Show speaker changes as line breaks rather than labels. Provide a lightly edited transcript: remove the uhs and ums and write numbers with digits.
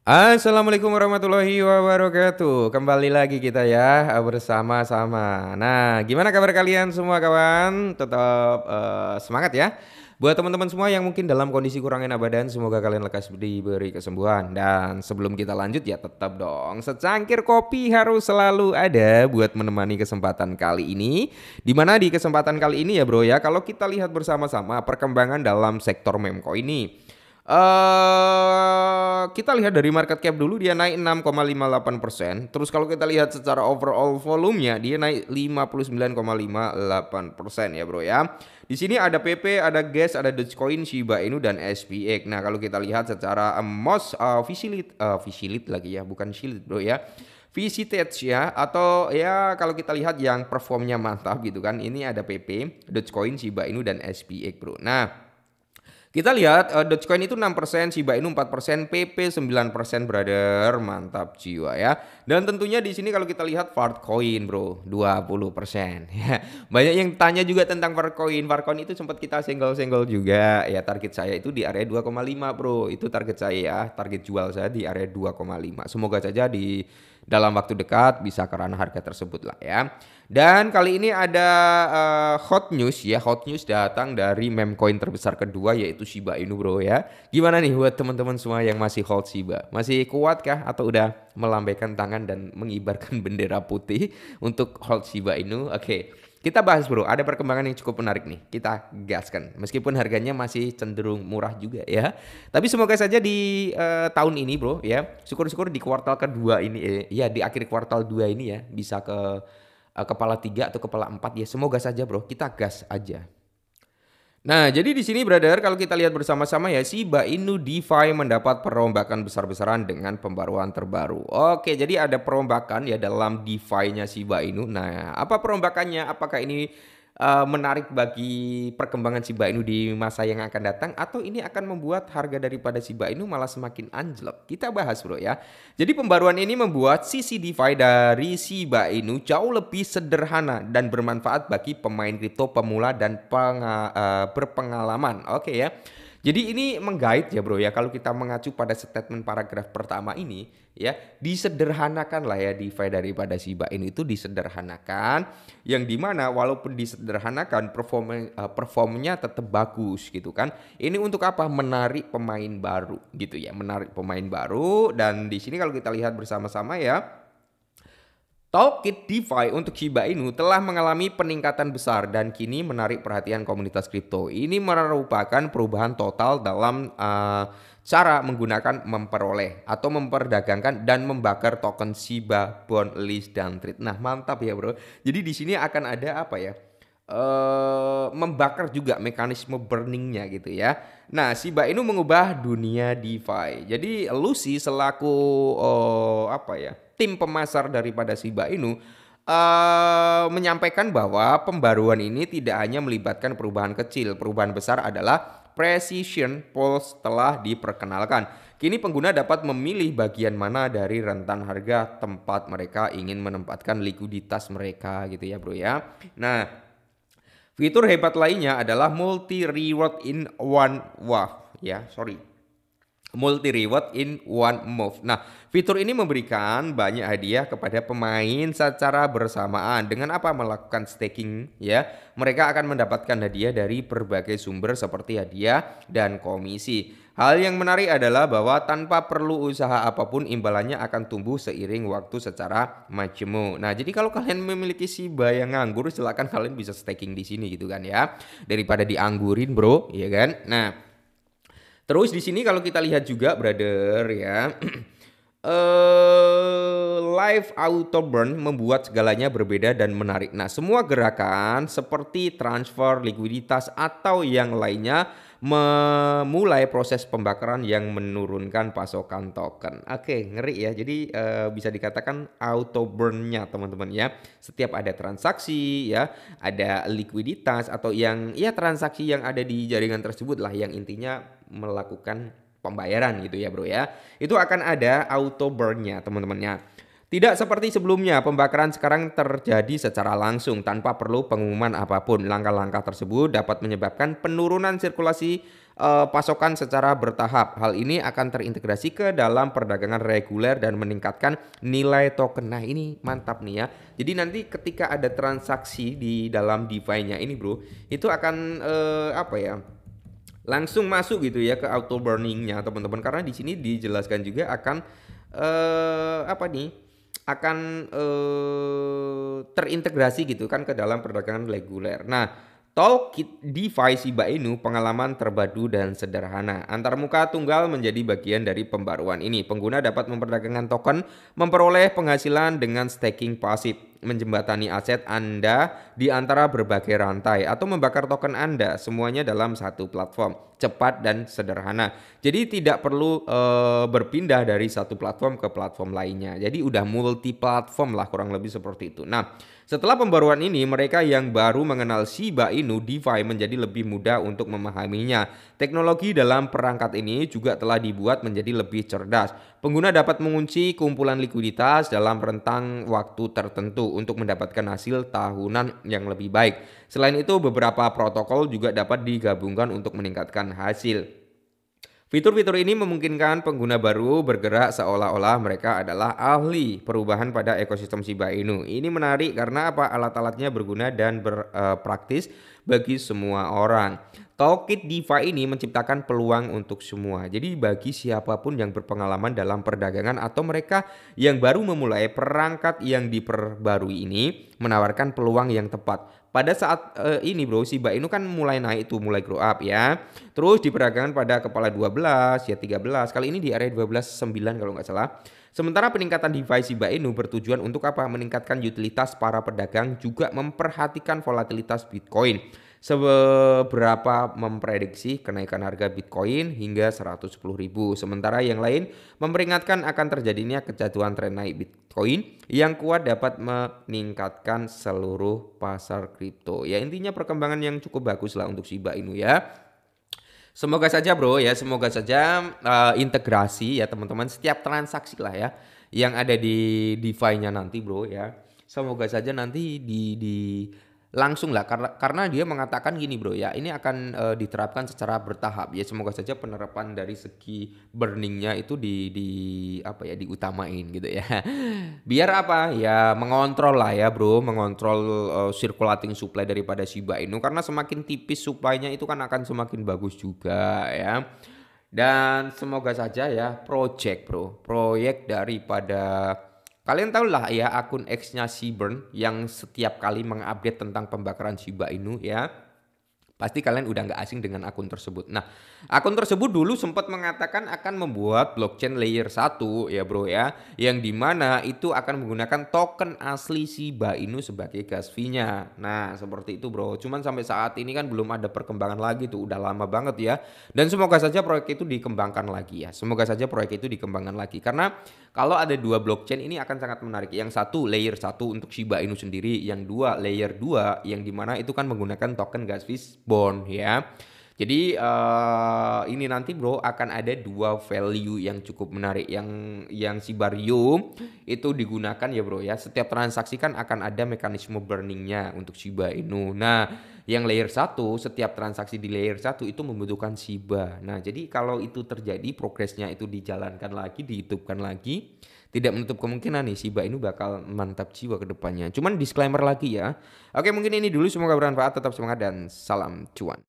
Assalamualaikum warahmatullahi wabarakatuh. Kembali lagi kita ya bersama-sama. Nah, gimana kabar kalian semua kawan? Tetap semangat ya. Buat teman-teman semua yang mungkin dalam kondisi kurang enak badan, semoga kalian lekas diberi kesembuhan. Dan sebelum kita lanjut ya tetap dong, secangkir kopi harus selalu ada buat menemani kesempatan kali ini. Dimana di kesempatan kali ini ya bro ya, kalau kita lihat bersama-sama perkembangan dalam sektor Memco ini. Kita lihat dari market cap dulu dia naik 6,58%. Terus kalau kita lihat secara overall volumenya dia naik 59,58% ya bro ya. Di sini ada PP, ada Gas, ada Dogecoin, Shiba Inu dan SPX. Nah kalau kita lihat secara most visited lagi ya, bukan shield bro ya. Visited ya, atau ya kalau kita lihat yang performnya mantap gitu kan. Ini ada PP, Dogecoin, Shiba Inu dan SPX bro. Nah kita lihat Dogecoin itu 6%, Shiba Inu 4%, PP 9% brother. Mantap jiwa ya. Dan tentunya di sini kalau kita lihat Farcoin bro 20%. Ya. Banyak yang tanya juga tentang Farcoin. Farcoin itu sempat kita senggol-senggol juga. Ya target saya itu di area 2,5 bro. Itu target saya ya. Target jual saya di area 2,5. Semoga saja di dalam waktu dekat bisa ke ranah harga tersebut lah ya. Dan kali ini ada hot news ya. Hot news datang dari meme coin terbesar kedua yaitu Shiba Inu bro ya. Gimana nih buat teman-teman semua yang masih hold Shiba? Masih kuat kah atau udah melambaikan tangan dan mengibarkan bendera putih untuk hold Shiba Inu? Oke. Kita bahas bro, ada perkembangan yang cukup menarik nih. Kita gaskan. Meskipun harganya masih cenderung murah juga ya. Tapi semoga saja di tahun ini bro ya. Syukur-syukur di kuartal kedua ini ya di akhir kuartal 2 ini ya bisa ke kepala 3 atau kepala 4 ya. Semoga saja bro, kita gas aja. Nah, jadi di sini brother kalau kita lihat bersama-sama ya Shiba Inu DeFi mendapat perombakan besar-besaran dengan pembaruan terbaru. Oke, jadi ada perombakan ya dalam DeFi-nya Shiba Inu. Nah, apa perombakannya? Apakah ini menarik bagi perkembangan Shiba Inu di masa yang akan datang atau ini akan membuat harga daripada Shiba Inu malah semakin anjlok? Kita bahas bro ya. Jadi pembaruan ini membuat sisi DeFi dari Shiba Inu jauh lebih sederhana dan bermanfaat bagi pemain kripto pemula dan berpengalaman. Oke ya. Jadi ini menggait ya bro ya, kalau kita mengacu pada statement paragraf pertama ini ya, disederhanakan lah ya DeFi daripada Shiba Inu itu disederhanakan, yang dimana walaupun disederhanakan performnya tetap bagus gitu kan. Ini untuk apa? Menarik pemain baru gitu ya, menarik pemain baru. Dan di sini kalau kita lihat bersama-sama ya, Toolkit DeFi untuk Shiba Inu telah mengalami peningkatan besar dan kini menarik perhatian komunitas kripto. Ini merupakan perubahan total dalam cara menggunakan, memperoleh atau memperdagangkan dan membakar token Shiba, Bond, List dan Trade. Nah, mantap ya, bro. Jadi di sini akan ada apa ya? Membakar juga mekanisme burningnya gitu ya. Nah, Shiba Inu mengubah dunia DeFi. Jadi Lucy selaku apa ya, tim pemasar daripada Shiba Inu menyampaikan bahwa pembaruan ini tidak hanya melibatkan perubahan kecil, perubahan besar adalah Precision Pulse telah diperkenalkan. Kini pengguna dapat memilih bagian mana dari rentan harga tempat mereka ingin menempatkan likuiditas mereka gitu ya bro ya. Nah, fitur hebat lainnya adalah multi reward in one wave ya, multi reward in one move. Nah, fitur ini memberikan banyak hadiah kepada pemain secara bersamaan. Dengan apa? Melakukan staking ya. Mereka akan mendapatkan hadiah dari berbagai sumber seperti hadiah dan komisi. Hal yang menarik adalah bahwa tanpa perlu usaha apapun imbalannya akan tumbuh seiring waktu secara majemuk. Nah, jadi kalau kalian memiliki Shiba yang nganggur, silakan kalian bisa staking di sini gitu kan ya. Daripada dianggurin, bro, ya kan? Nah, terus di sini kalau kita lihat juga brother ya, live auto burn membuat segalanya berbeda dan menarik. Nah, semua gerakan seperti transfer, likuiditas atau yang lainnya memulai proses pembakaran yang menurunkan pasokan token. Oke, ngeri ya. Jadi bisa dikatakan auto burn-nya teman-teman ya. Setiap ada transaksi ya, ada likuiditas atau yang ya transaksi yang ada di jaringan tersebut lah yang intinya melakukan pembayaran gitu ya bro ya. Itu akan ada auto burn-nya teman-temannya. Tidak seperti sebelumnya, pembakaran sekarang terjadi secara langsung tanpa perlu pengumuman apapun. Langkah-langkah tersebut dapat menyebabkan penurunan sirkulasi pasokan secara bertahap. Hal ini akan terintegrasi ke dalam perdagangan reguler dan meningkatkan nilai token. Nah, ini mantap nih ya. Jadi nanti ketika ada transaksi di dalam DeFi-nya ini, Bro, itu akan apa ya? Langsung masuk gitu ya ke auto burningnya teman-teman, karena di sini dijelaskan juga akan apa nih, akan terintegrasi gitu kan ke dalam perdagangan reguler. Nah, Toolkit DeFi Shiba Inu pengalaman terpadu dan sederhana. Antarmuka tunggal menjadi bagian dari pembaruan ini. Pengguna dapat memperdagangkan token, memperoleh penghasilan dengan staking pasif, menjembatani aset Anda di antara berbagai rantai, atau membakar token Anda, semuanya dalam satu platform, cepat dan sederhana. Jadi tidak perlu berpindah dari satu platform ke platform lainnya. Jadi udah multi platform lah, kurang lebih seperti itu. Nah, setelah pembaruan ini, mereka yang baru mengenal Shiba Inu DeFi menjadi lebih mudah untuk memahaminya. Teknologi dalam perangkat ini juga telah dibuat menjadi lebih cerdas. Pengguna dapat mengunci kumpulan likuiditas dalam rentang waktu tertentu untuk mendapatkan hasil tahunan yang lebih baik. Selain itu, beberapa protokol juga dapat digabungkan untuk meningkatkan hasil. Fitur-fitur ini memungkinkan pengguna baru bergerak seolah-olah mereka adalah ahli perubahan pada ekosistem Shiba Inu. Ini menarik karena apa? Alat-alatnya berguna dan berpraktis bagi semua orang. Toolkit DeFi ini menciptakan peluang untuk semua. Jadi bagi siapapun yang berpengalaman dalam perdagangan atau mereka yang baru memulai, perangkat yang diperbarui ini menawarkan peluang yang tepat. Pada saat ini Bro, Shiba Inu kan mulai naik tuh, mulai grow up ya. Terus diperdagangkan pada kepala 12 ya 13. Kali ini di area 12.9 kalau nggak salah. Sementara peningkatan DeFi Shiba Inu bertujuan untuk apa? Meningkatkan utilitas para pedagang, juga memperhatikan volatilitas Bitcoin. Seberapa memprediksi kenaikan harga Bitcoin hingga 110.000. Sementara yang lain memperingatkan akan terjadinya kejatuhan tren naik Bitcoin yang kuat dapat meningkatkan seluruh pasar kripto. Ya intinya perkembangan yang cukup bagus lah untuk Shiba Inu ya. Semoga saja Bro ya, semoga saja integrasi ya teman-teman, setiap transaksi lah ya yang ada di DeFi-nya nanti Bro ya. Semoga saja nanti di langsung lah, karena dia mengatakan gini Bro ya, ini akan diterapkan secara bertahap ya. Semoga saja penerapan dari segi burningnya itu di apa ya, diutamain gitu ya. Biar apa ya, mengontrol lah ya Bro, mengontrol circulating supply daripada Shiba Inu, karena semakin tipis supply-nya itu kan akan semakin bagus juga ya. Dan semoga saja ya proyek daripada, kalian tahu lah ya, akun X-nya Seaburn yang setiap kali mengupdate tentang pembakaran Shiba Inu ya. Pasti kalian udah nggak asing dengan akun tersebut. Nah, akun tersebut dulu sempat mengatakan akan membuat blockchain layer 1 ya Bro ya, yang dimana itu akan menggunakan token asli Shiba Inu sebagai gas fee-nya. Nah, seperti itu Bro. Cuman sampai saat ini kan belum ada perkembangan lagi tuh, udah lama banget ya. Dan semoga saja proyek itu dikembangkan lagi ya. Semoga saja proyek itu dikembangkan lagi, karena kalau ada dua blockchain ini akan sangat menarik. Yang satu layer 1 untuk Shiba Inu sendiri, yang dua layer 2 yang dimana itu kan menggunakan token gas fee bond ya. Jadi ini nanti Bro akan ada dua value yang cukup menarik. Yang Shibarium itu digunakan ya Bro ya. Setiap transaksi kan akan ada mekanisme burningnya untuk Shiba Inu. Nah, yang layer 1, setiap transaksi di layer 1 itu membutuhkan Shiba. Nah, jadi kalau itu terjadi, progresnya itu dijalankan lagi, dihidupkan lagi, tidak menutup kemungkinan nih Shiba Inu bakal mantap jiwa ke depannya. Cuman disclaimer lagi ya. Oke, mungkin ini dulu, semoga bermanfaat, tetap semangat dan salam cuan.